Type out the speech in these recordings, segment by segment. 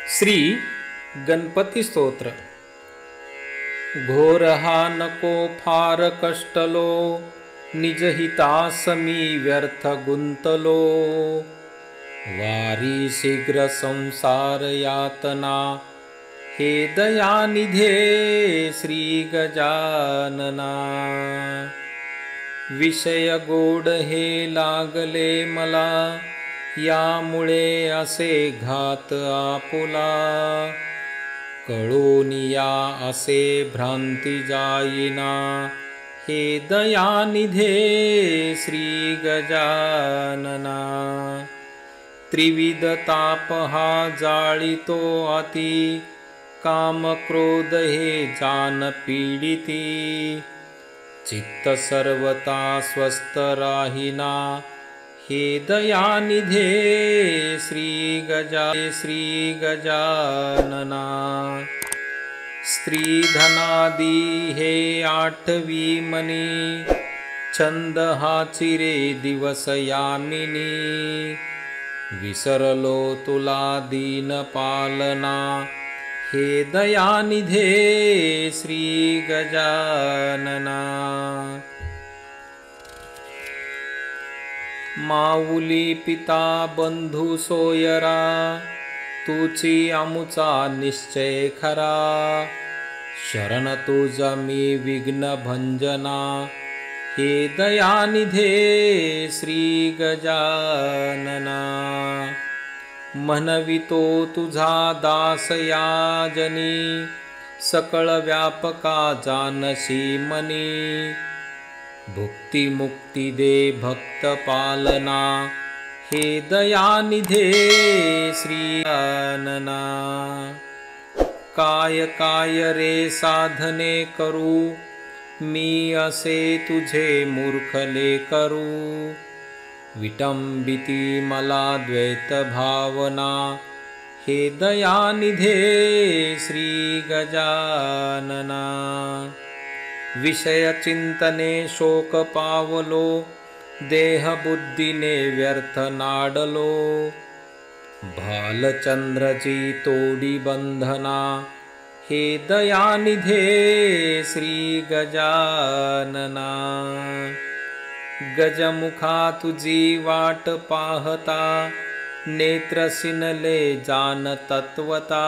श्री गणपती स्तोत्र। घोर हा नको फार कष्टलो, निजहितासमी व्यर्थ गुंतलो। वारी शीघ्र संसार यातना, हे दयानिधे श्री गजानना। विषय गोड हे लागले मला, यामुळे असे घात आपुला। कळोनिया असे भ्रांती जाईना, हे दयानिधे श्री गजानना। त्रिविध ताप हा जाळितो अति, काम क्रोध हे जान पीडिती। चित्त सर्वता स्वस्थ राहिना, हे दयानिधे श्री गजानना। स्त्री धनादी हे आठवी मनी, छंद हा चिरे दिवस यामिनी। विसरलो तुला दीन पालना, हे दयानिधे श्री गजानना। माऊली पिता बंधू सोयरा, तुची आमुचा निश्चय खरा। शरण तुझा मी विघ्न भंजना, हे दयानिधे श्री गजानना। म्हणवितो तुझा दास याजनी, सकळ व्यापका जानशी मनी। भुक्ती मुक्ती दे भक्त पालना, हे दयानिधे श्री गजानना। काय काय रे साधने करू, मी असे तुझे मूर्खले करू। विटंबिती मला द्वैत भावना, हे दयानिधे श्री गजानना। विषय चिंतने शोक पावलो, देह बुद्धीने व्यर्थ नाडलो। भालचंद्रची तोडी बंधना, हे दयानिधे श्री गजानना। गजमुखा तुझी वाट पाहता, नेत्र सिनले जान तत्वता।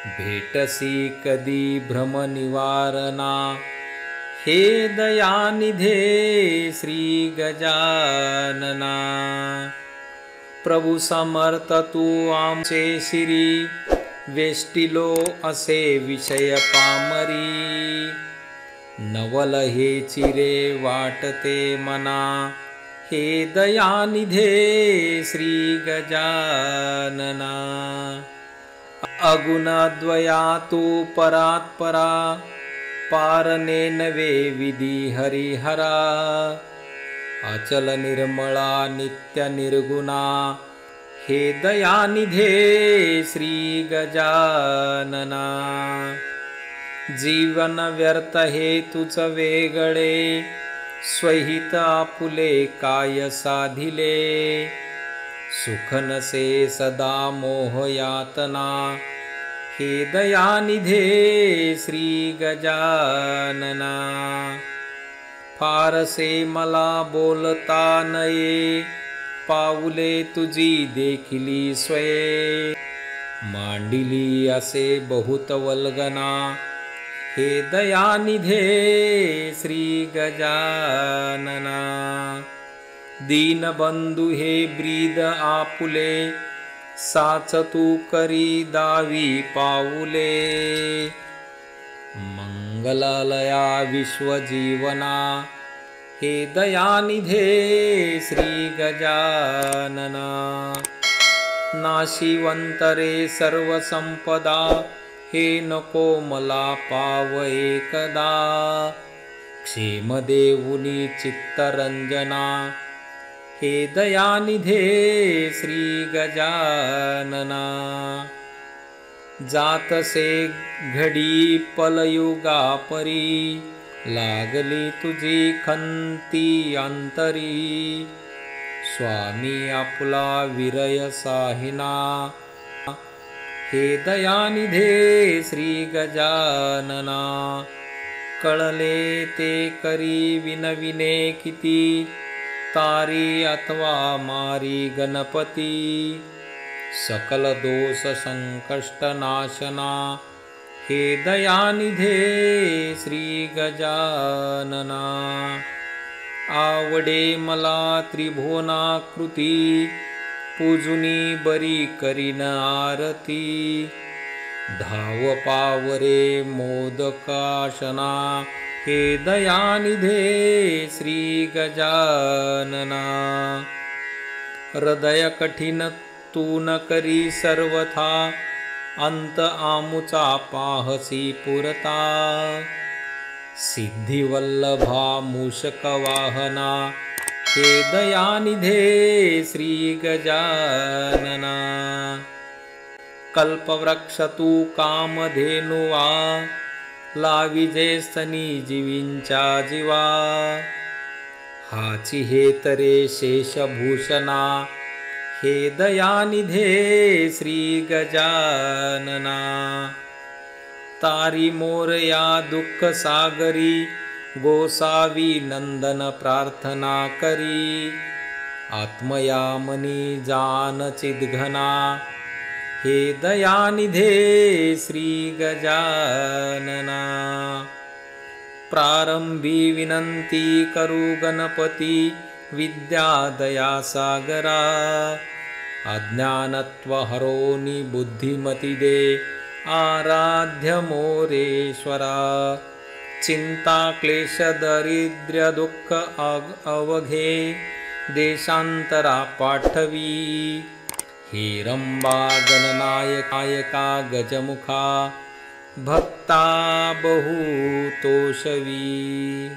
भेटसी कधी भ्रम निवारणा, हे दयानिधे श्री गजानना। प्रभु समर्थ तू आमचे शिरी, वेष्टिलो असे विषय पामरी। नवल हे चिरे वाटते मना, हे दयानिधे श्री गजानना। अगुणद्वया तू परात्परा, पारणे नवे विधी हरिहरा। अचल निर्मळा नित्य निर्गुणा, हे दयानिधे श्री गजानना। जीवन व्यर्थ हे तुझ वेगळे, स्वहित आपुले काय साधिले। सुख नसे सदा मोह यातना, हे दयानिधे श्री गजानना। फारसे मला बोलता नये, पाऊले तुझी देखिली स्वये। मांडिली असे बहुत वल्गना, हे दयानिधे श्री गजानना। दीनबंधू हे ब्रीद आपुले, साच तू करी दावी पाऊले। मंगलालया विश्वजीवना, हे दयानिधे श्री गजानना। नाशिवंतरे सर्व संपदा, हे नको मला पाव एकदा। क्षेम देऊनी चित्तरंजना, हे दयानिधे श्री गजानना। जातसे घडी पलयुगा परी, लागली तुझी खंती अंतरी। स्वामी आपला विरय साहिना, हे दयानिधे श्री गजानना, कळले ते करी विनविने किती, तारी अथवा मारी गणपती, सकल दोष संकष्ट नाशना, हे दयानिधे श्री गजानना. आवडे मला त्रिभुवनाकृती, पूजुनी बरी करीन आरती, धाव पावरे मोदकाशना, हे दयानिधे श्री गजानना. हृदय कठीण तू न करी सर्वथा, अंत आमुचा पाहसी पुरता, सिद्धिवल्लभा मूषकवाहना, हे दयानिधे श्री गजानना. कल्पवृक्ष तू कामधेनुवा, लाविजे स्तनी जीवींच्या जीवा, हाची हे तरे शेषभूषणा, हे दयानिधे श्री गजानना. तारी मोरया दुःख सागरी, गोसावी नंदन प्रार्थना करी, आत्मया मनी जान चिद्घना, हे दयानिधे श्री गजानना. प्रारंभी विनंती करू गणपती, विद्या दया सागरा, अज्ञानत्व हरोनी बुद्धिमती दे, आराध्य मोरेश्वरा. चिंता क्लेश दारिद्र्य दुःख अवघे, देशांतरा पाठवी, हे रंबा गणनायका गजमुखा, भक्ता बहु तोषवी.